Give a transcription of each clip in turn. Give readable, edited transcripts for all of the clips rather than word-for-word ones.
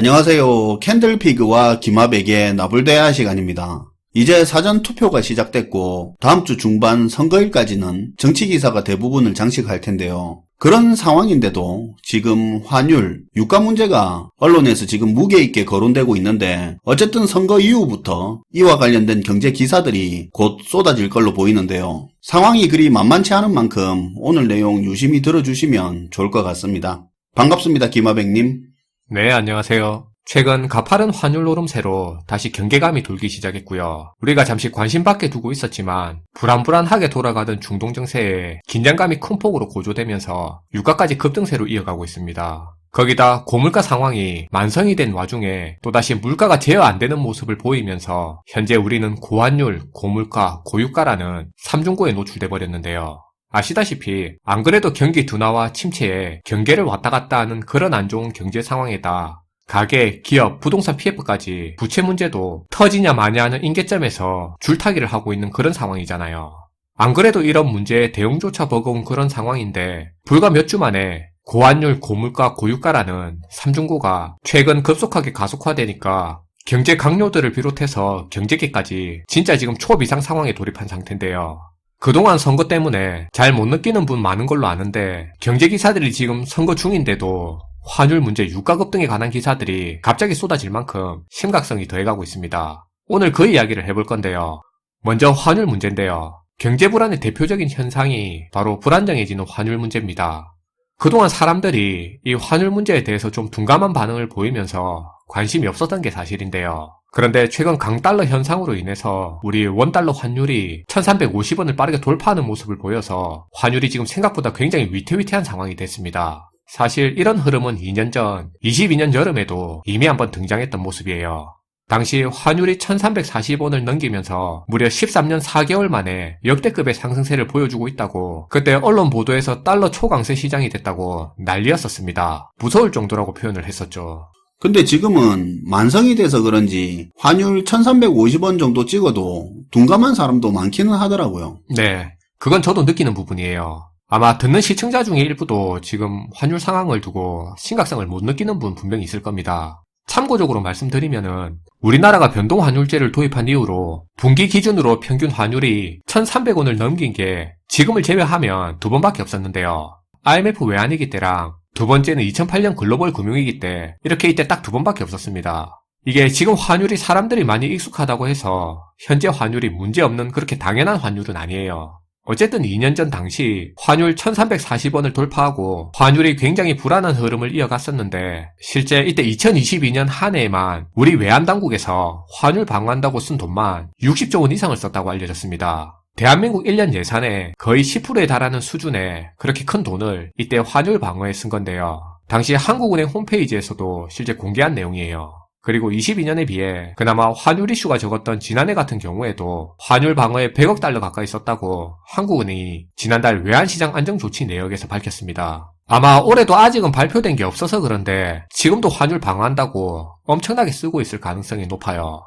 안녕하세요. 캔들피그와 김하백의 나불대화 시간입니다. 이제 사전 투표가 시작됐고 다음 주 중반 선거일까지는 정치기사가 대부분을 장식할 텐데요. 그런 상황인데도 지금 환율, 유가 문제가 언론에서 지금 무게 있게 거론되고 있는데 어쨌든 선거 이후부터 이와 관련된 경제 기사들이 곧 쏟아질 걸로 보이는데요. 상황이 그리 만만치 않은 만큼 오늘 내용 유심히 들어주시면 좋을 것 같습니다. 반갑습니다, 김하백님. 네, 안녕하세요. 최근 가파른 환율 오름세로 다시 경계감이 돌기 시작했고요. 우리가 잠시 관심 밖에 두고 있었지만 불안불안하게 돌아가던 중동 정세에 긴장감이 큰 폭으로 고조되면서 유가까지 급등세로 이어가고 있습니다. 거기다 고물가 상황이 만성이 된 와중에 또다시 물가가 제어 안 되는 모습을 보이면서 현재 우리는 고환율, 고물가, 고유가라는 삼중고에 노출돼 버렸는데요. 아시다시피 안 그래도 경기 둔화와 침체에 경계를 왔다 갔다 하는 그런 안 좋은 경제 상황에다 가계, 기업, 부동산 PF까지 부채 문제도 터지냐 마냐 하는 임계점에서 줄타기를 하고 있는 그런 상황이잖아요. 안 그래도 이런 문제에 대응조차 버거운 그런 상황인데 불과 몇 주 만에 고환율, 고물가, 고유가라는 삼중고가 최근 급속하게 가속화되니까 경제 강요들을 비롯해서 경제계까지 진짜 지금 초비상 상황에 돌입한 상태인데요. 그동안 선거 때문에 잘 못 느끼는 분 많은 걸로 아는데 경제기사들이 지금 선거 중인데도 환율 문제, 유가 급등에 관한 기사들이 갑자기 쏟아질 만큼 심각성이 더해가고 있습니다. 오늘 그 이야기를 해볼 건데요. 먼저 환율 문제인데요. 경제 불안의 대표적인 현상이 바로 불안정해지는 환율 문제입니다. 그동안 사람들이 이 환율 문제에 대해서 좀 둔감한 반응을 보이면서 관심이 없었던 게 사실인데요. 그런데 최근 강달러 현상으로 인해서 우리 원달러 환율이 1350원을 빠르게 돌파하는 모습을 보여서 환율이 지금 생각보다 굉장히 위태위태한 상황이 됐습니다. 사실 이런 흐름은 2년 전 22년 여름에도 이미 한번 등장했던 모습이에요. 당시 환율이 1340원을 넘기면서 무려 13년 4개월 만에 역대급의 상승세를 보여주고 있다고 그때 언론 보도에서 달러 초강세 시장이 됐다고 난리였었습니다. 무서울 정도라고 표현을 했었죠. 근데 지금은 만성이 돼서 그런지 환율 1350원 정도 찍어도 둔감한 사람도 많기는 하더라고요. 네, 그건 저도 느끼는 부분이에요. 아마 듣는 시청자 중에 일부도 지금 환율 상황을 두고 심각성을 못 느끼는 분 분명히 있을 겁니다. 참고적으로 말씀드리면은 우리나라가 변동환율제를 도입한 이후로 분기 기준으로 평균 환율이 1300원을 넘긴 게 지금을 제외하면 두 번밖에 없었는데요. IMF 외환위기 때랑 두 번째는 2008년 글로벌 금융위기 때 이렇게 이때 딱 두 번밖에 없었습니다. 이게 지금 환율이 사람들이 많이 익숙하다고 해서 현재 환율이 문제없는 그렇게 당연한 환율은 아니에요. 어쨌든 2년 전 당시 환율 1340원을 돌파하고 환율이 굉장히 불안한 흐름을 이어갔었는데 실제 이때 2022년 한 해에만 우리 외환당국에서 환율 방어한다고 쓴 돈만 60조 원 이상을 썼다고 알려졌습니다. 대한민국 1년 예산의 거의 10%에 달하는 수준의 그렇게 큰 돈을 이때 환율 방어에 쓴 건데요. 당시 한국은행 홈페이지에서도 실제 공개한 내용이에요. 그리고 22년에 비해 그나마 환율 이슈가 적었던 지난해 같은 경우에도 환율 방어에 100억 달러 가까이 썼다고 한국은행이 지난달 외환시장 안정조치 내역에서 밝혔습니다. 아마 올해도 아직은 발표된 게 없어서 그런데 지금도 환율 방어한다고 엄청나게 쓰고 있을 가능성이 높아요.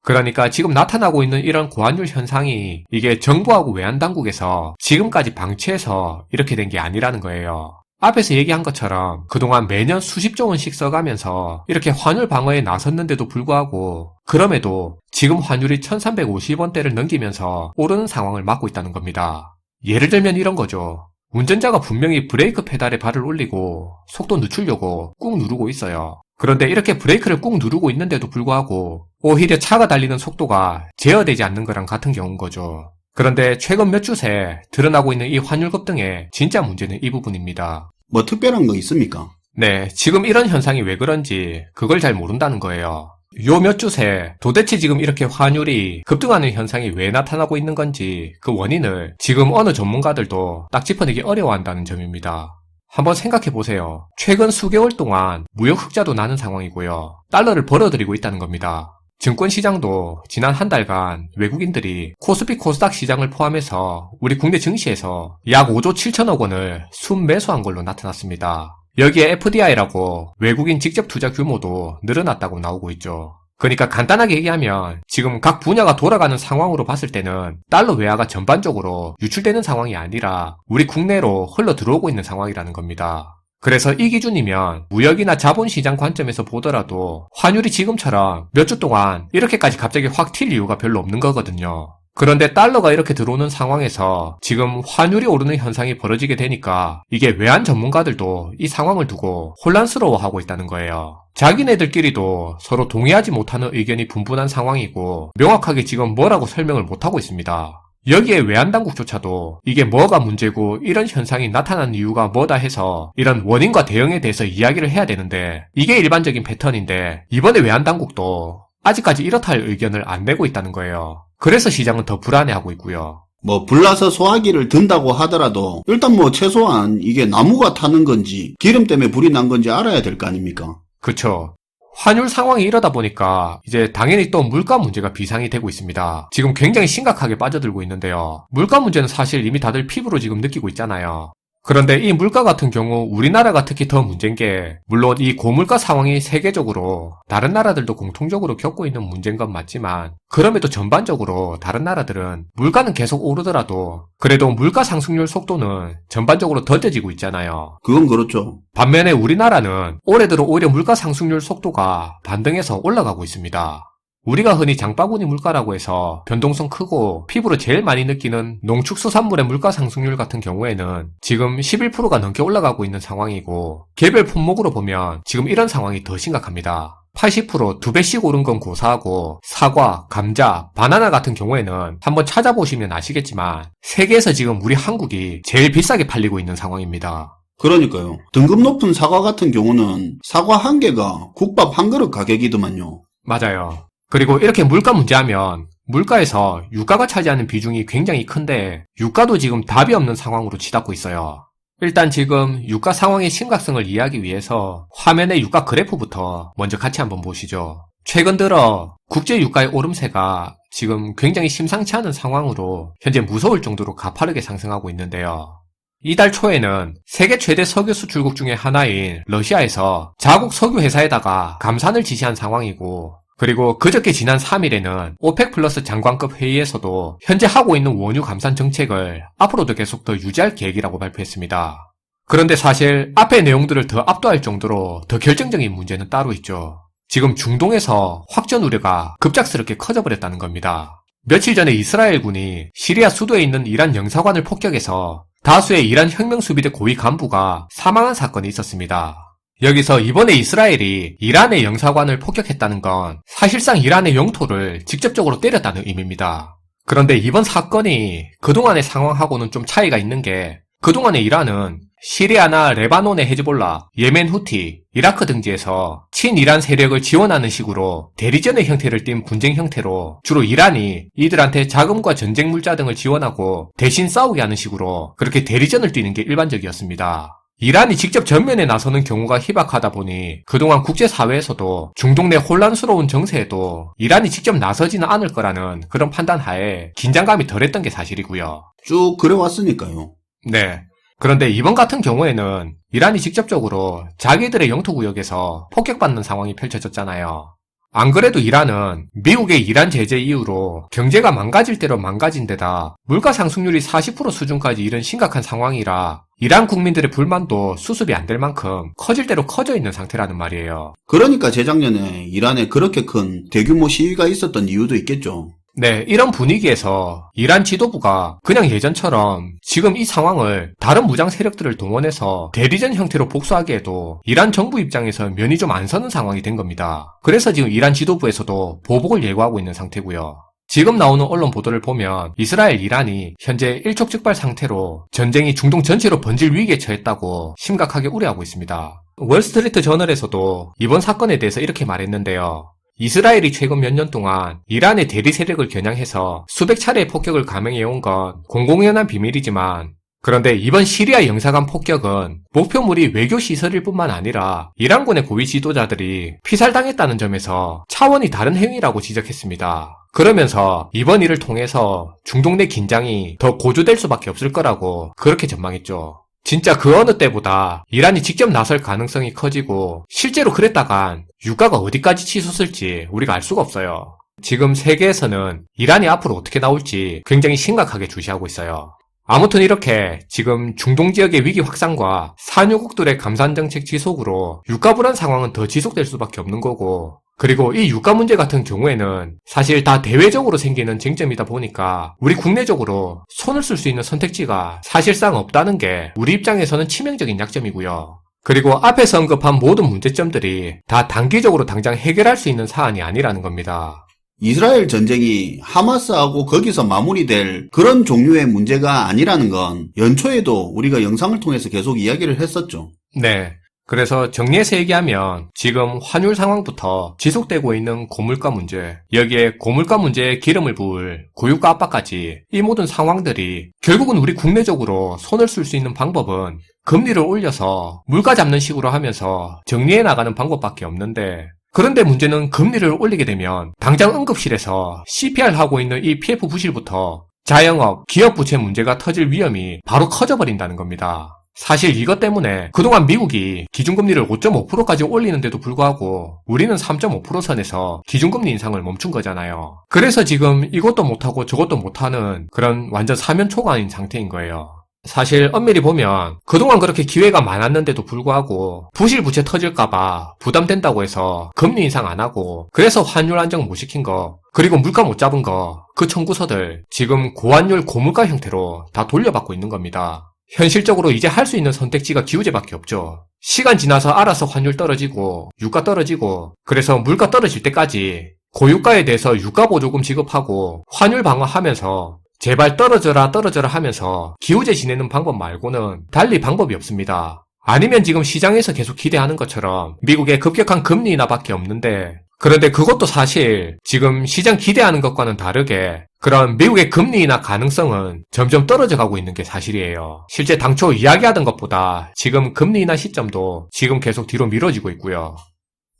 그러니까 지금 나타나고 있는 이런 고환율 현상이 이게 정부하고 외환당국에서 지금까지 방치해서 이렇게 된 게 아니라는 거예요. 앞에서 얘기한 것처럼 그동안 매년 수십조 원씩 써가면서 이렇게 환율 방어에 나섰는데도 불구하고 그럼에도 지금 환율이 1350원대를 넘기면서 오르는 상황을 맞고 있다는 겁니다. 예를 들면 이런 거죠. 운전자가 분명히 브레이크 페달에 발을 올리고 속도 늦추려고 꾹 누르고 있어요. 그런데 이렇게 브레이크를 꾹 누르고 있는데도 불구하고 오히려 차가 달리는 속도가 제어되지 않는 거랑 같은 경우인 거죠. 그런데 최근 몇 주 새 드러나고 있는 이 환율 급등의 진짜 문제는 이 부분입니다. 뭐 특별한 거 있습니까? 네, 지금 이런 현상이 왜 그런지 그걸 잘 모른다는 거예요. 요 몇 주 새 도대체 지금 이렇게 환율이 급등하는 현상이 왜 나타나고 있는 건지 그 원인을 지금 어느 전문가들도 딱 짚어내기 어려워한다는 점입니다. 한번 생각해보세요. 최근 수개월 동안 무역 흑자도 나는 상황이고요. 달러를 벌어들이고 있다는 겁니다. 증권시장도 지난 한 달간 외국인들이 코스피 코스닥 시장을 포함해서 우리 국내 증시에서 약 5조 7천억 원을 순매수한 걸로 나타났습니다. 여기에 FDI라고 외국인 직접 투자 규모도 늘어났다고 나오고 있죠. 그러니까 간단하게 얘기하면 지금 각 분야가 돌아가는 상황으로 봤을 때는 달러 외화가 전반적으로 유출되는 상황이 아니라 우리 국내로 흘러 들어오고 있는 상황이라는 겁니다. 그래서 이 기준이면 무역이나 자본시장 관점에서 보더라도 환율이 지금처럼 몇 주 동안 이렇게까지 갑자기 확 튈 이유가 별로 없는 거거든요. 그런데 달러가 이렇게 들어오는 상황에서 지금 환율이 오르는 현상이 벌어지게 되니까 이게 외환 전문가들도 이 상황을 두고 혼란스러워하고 있다는 거예요. 자기네들끼리도 서로 동의하지 못하는 의견이 분분한 상황이고 명확하게 지금 뭐라고 설명을 못하고 있습니다. 여기에 외환당국조차도 이게 뭐가 문제고 이런 현상이 나타난 이유가 뭐다 해서 이런 원인과 대응에 대해서 이야기를 해야 되는데 이게 일반적인 패턴인데 이번에 외환당국도 아직까지 이렇다 할 의견을 안 내고 있다는 거예요. 그래서 시장은 더 불안해하고 있고요. 불나서 소화기를 든다고 하더라도 일단 최소한 이게 나무가 타는 건지 기름 때문에 불이 난 건지 알아야 될 거 아닙니까? 그쵸. 환율 상황이 이러다 보니까 이제 당연히 또 물가 문제가 비상이 되고 있습니다. 지금 굉장히 심각하게 빠져들고 있는데요. 물가 문제는 사실 이미 다들 피부로 지금 느끼고 있잖아요. 그런데 이 물가 같은 경우 우리나라가 특히 더 문제인 게 물론 이 고물가 상황이 세계적으로 다른 나라들도 공통적으로 겪고 있는 문제인 건 맞지만 그럼에도 전반적으로 다른 나라들은 물가는 계속 오르더라도 그래도 물가 상승률 속도는 전반적으로 더뎌지고 있잖아요. 그건 그렇죠. 반면에 우리나라는 올해 들어 오히려 물가 상승률 속도가 반등해서 올라가고 있습니다. 우리가 흔히 장바구니 물가라고 해서 변동성 크고 피부로 제일 많이 느끼는 농축수산물의 물가 상승률 같은 경우에는 지금 11%가 넘게 올라가고 있는 상황이고 개별 품목으로 보면 지금 이런 상황이 더 심각합니다. 80% 2배씩 오른 건 고사하고 사과, 감자, 바나나 같은 경우에는 한번 찾아보시면 아시겠지만 세계에서 지금 우리 한국이 제일 비싸게 팔리고 있는 상황입니다. 그러니까요. 등급 높은 사과 같은 경우는 사과 한 개가 국밥 한 그릇 가격이더만요. 맞아요. 그리고 이렇게 물가 문제하면 물가에서 유가가 차지하는 비중이 굉장히 큰데 유가도 지금 답이 없는 상황으로 치닫고 있어요. 일단 지금 유가 상황의 심각성을 이해하기 위해서 화면의 유가 그래프부터 먼저 같이 한번 보시죠. 최근 들어 국제 유가의 오름세가 지금 굉장히 심상치 않은 상황으로 현재 무서울 정도로 가파르게 상승하고 있는데요. 이달 초에는 세계 최대 석유 수출국 중에 하나인 러시아에서 자국 석유 회사에다가 감산을 지시한 상황이고 그리고 그저께 지난 3일에는 오펙 플러스 장관급 회의에서도 현재 하고 있는 원유 감산 정책을 앞으로도 계속 더 유지할 계획이라고 발표했습니다. 그런데 사실 앞의 내용들을 더 압도할 정도로 더 결정적인 문제는 따로 있죠. 지금 중동에서 확전 우려가 급작스럽게 커져버렸다는 겁니다. 며칠 전에 이스라엘군이 시리아 수도에 있는 이란 영사관을 폭격해서 다수의 이란 혁명수비대 고위 간부가 사망한 사건이 있었습니다. 여기서 이번에 이스라엘이 이란의 영사관을 폭격했다는 건 사실상 이란의 영토를 직접적으로 때렸다는 의미입니다. 그런데 이번 사건이 그동안의 상황하고는 좀 차이가 있는 게 그동안의 이란은 시리아나 레바논의 헤즈볼라, 예멘 후티, 이라크 등지에서 친이란 세력을 지원하는 식으로 대리전의 형태를 띈 분쟁 형태로 주로 이란이 이들한테 자금과 전쟁 물자 등을 지원하고 대신 싸우게 하는 식으로 그렇게 대리전을 뛰는 게 일반적이었습니다. 이란이 직접 전면에 나서는 경우가 희박하다 보니 그동안 국제사회에서도 중동 내 혼란스러운 정세에도 이란이 직접 나서지는 않을 거라는 그런 판단하에 긴장감이 덜했던 게 사실이고요. 쭉 그래왔으니까요. 네. 그런데 이번 같은 경우에는 이란이 직접적으로 자기들의 영토구역에서 폭격받는 상황이 펼쳐졌잖아요. 안 그래도 이란은 미국의 이란 제재 이후로 경제가 망가질 대로 망가진 데다 물가 상승률이 40% 수준까지 이른 심각한 상황이라 이란 국민들의 불만도 수습이 안 될 만큼 커질 대로 커져 있는 상태라는 말이에요. 그러니까 재작년에 이란에 그렇게 큰 대규모 시위가 있었던 이유도 있겠죠. 네, 이런 분위기에서 이란 지도부가 그냥 예전처럼 지금 이 상황을 다른 무장 세력들을 동원해서 대리전 형태로 복수하기에도 이란 정부 입장에서 면이 좀 안 서는 상황이 된 겁니다. 그래서 지금 이란 지도부에서도 보복을 예고하고 있는 상태고요. 지금 나오는 언론 보도를 보면 이스라엘, 이란이 현재 일촉즉발 상태로 전쟁이 중동 전체로 번질 위기에 처했다고 심각하게 우려하고 있습니다. 월스트리트 저널에서도 이번 사건에 대해서 이렇게 말했는데요. 이스라엘이 최근 몇 년 동안 이란의 대리 세력을 겨냥해서 수백 차례의 폭격을 감행해온 건 공공연한 비밀이지만 그런데 이번 시리아 영사관 폭격은 목표물이 외교시설일 뿐만 아니라 이란군의 고위 지도자들이 피살당했다는 점에서 차원이 다른 행위라고 지적했습니다. 그러면서 이번 일을 통해서 중동 내 긴장이 더 고조될 수밖에 없을 거라고 그렇게 전망했죠. 진짜 그 어느 때보다 이란이 직접 나설 가능성이 커지고 실제로 그랬다간 유가가 어디까지 치솟을지 우리가 알 수가 없어요. 지금 세계에서는 이란이 앞으로 어떻게 나올지 굉장히 심각하게 주시하고 있어요. 아무튼 이렇게 지금 중동 지역의 위기 확산과 산유국들의 감산 정책 지속으로 유가 불안 상황은 더 지속될 수밖에 없는 거고, 그리고 이 유가 문제 같은 경우에는 사실 다 대외적으로 생기는 쟁점이다 보니까 우리 국내적으로 손을 쓸 수 있는 선택지가 사실상 없다는 게 우리 입장에서는 치명적인 약점이고요. 그리고 앞에서 언급한 모든 문제점들이 다 단기적으로 당장 해결할 수 있는 사안이 아니라는 겁니다. 이스라엘 전쟁이 하마스하고 거기서 마무리될 그런 종류의 문제가 아니라는 건 연초에도 우리가 영상을 통해서 계속 이야기를 했었죠. 네. 그래서 정리해서 얘기하면 지금 환율 상황부터 지속되고 있는 고물가 문제, 여기에 고물가 문제에 기름을 부을 고유가 압박까지 이 모든 상황들이 결국은 우리 국내적으로 손을 쓸 수 있는 방법은 금리를 올려서 물가 잡는 식으로 하면서 정리해 나가는 방법밖에 없는데, 그런데 문제는 금리를 올리게 되면 당장 응급실에서 CPR 하고 있는 이 PF 부실부터 자영업, 기업 부채 문제가 터질 위험이 바로 커져버린다는 겁니다. 사실 이것 때문에 그동안 미국이 기준금리를 5.5%까지 올리는데도 불구하고 우리는 3.5% 선에서 기준금리 인상을 멈춘 거잖아요. 그래서 지금 이것도 못하고 저것도 못하는 그런 완전 사면초가인 상태인 거예요. 사실 엄밀히 보면 그동안 그렇게 기회가 많았는데도 불구하고 부실 부채 터질까봐 부담된다고 해서 금리 인상 안 하고 그래서 환율 안정 못 시킨 거, 그리고 물가 못 잡은 거, 그 청구서들 지금 고환율 고물가 형태로 다 돌려받고 있는 겁니다. 현실적으로 이제 할 수 있는 선택지가 기우제밖에 없죠. 시간 지나서 알아서 환율 떨어지고 유가 떨어지고, 그래서 물가 떨어질 때까지 고유가에 대해서 유가 보조금 지급하고 환율 방어하면서 제발 떨어져라 하면서 기우제 지내는 방법 말고는 달리 방법이 없습니다. 아니면 지금 시장에서 계속 기대하는 것처럼 미국의 급격한 금리 인하밖에 없는데, 그런데 그것도 사실 지금 시장 기대하는 것과는 다르게 그런 미국의 금리 인하 가능성은 점점 떨어져 가고 있는 게 사실이에요. 실제 당초 이야기하던 것보다 지금 금리 인하 시점도 지금 계속 뒤로 미뤄지고 있고요.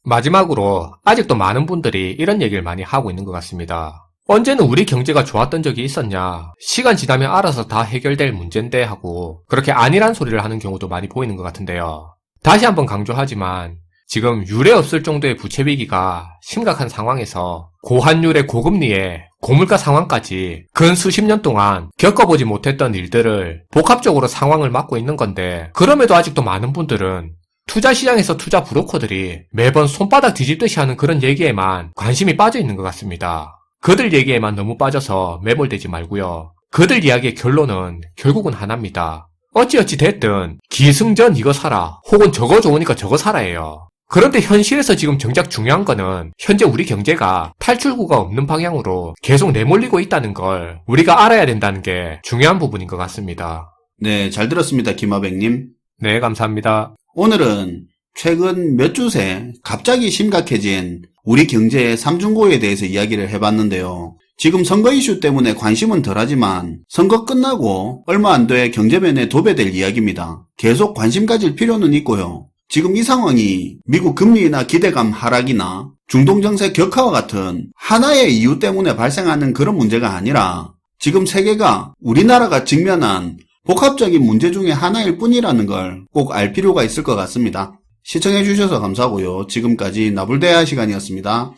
마지막으로 아직도 많은 분들이 이런 얘기를 많이 하고 있는 것 같습니다. 언제는 우리 경제가 좋았던 적이 있었냐, 시간 지나면 알아서 다 해결될 문제인데 하고 그렇게 아니란 소리를 하는 경우도 많이 보이는 것 같은데요. 다시 한번 강조하지만 지금 유례 없을 정도의 부채 위기가 심각한 상황에서 고환율의 고금리에 고물가 상황까지 근 수십 년 동안 겪어보지 못했던 일들을 복합적으로 상황을 맞고 있는 건데, 그럼에도 아직도 많은 분들은 투자시장에서 투자 브로커들이 매번 손바닥 뒤집듯이 하는 그런 얘기에만 관심이 빠져 있는 것 같습니다. 그들 얘기에만 너무 빠져서 매몰되지 말고요. 그들 이야기의 결론은 결국은 하나입니다. 어찌어찌 됐든 기승전 이거 사라, 혹은 저거 좋으니까 저거 사라예요. 그런데 현실에서 지금 정작 중요한 거는 현재 우리 경제가 탈출구가 없는 방향으로 계속 내몰리고 있다는 걸 우리가 알아야 된다는 게 중요한 부분인 것 같습니다. 네, 잘 들었습니다, 김하백님. 네, 감사합니다. 오늘은 최근 몇 주 새 갑자기 심각해진 우리 경제의 삼중고에 대해서 이야기를 해봤는데요. 지금 선거 이슈 때문에 관심은 덜하지만 선거 끝나고 얼마 안 돼 경제면에 도배될 이야기입니다. 계속 관심 가질 필요는 있고요. 지금 이 상황이 미국 금리 인하 기대감 하락이나 중동 정세 격화와 같은 하나의 이유 때문에 발생하는 그런 문제가 아니라 지금 세계가 우리나라가 직면한 복합적인 문제 중에 하나일 뿐이라는 걸 꼭 알 필요가 있을 것 같습니다. 시청해주셔서 감사하고요. 지금까지 나불대화 시간이었습니다.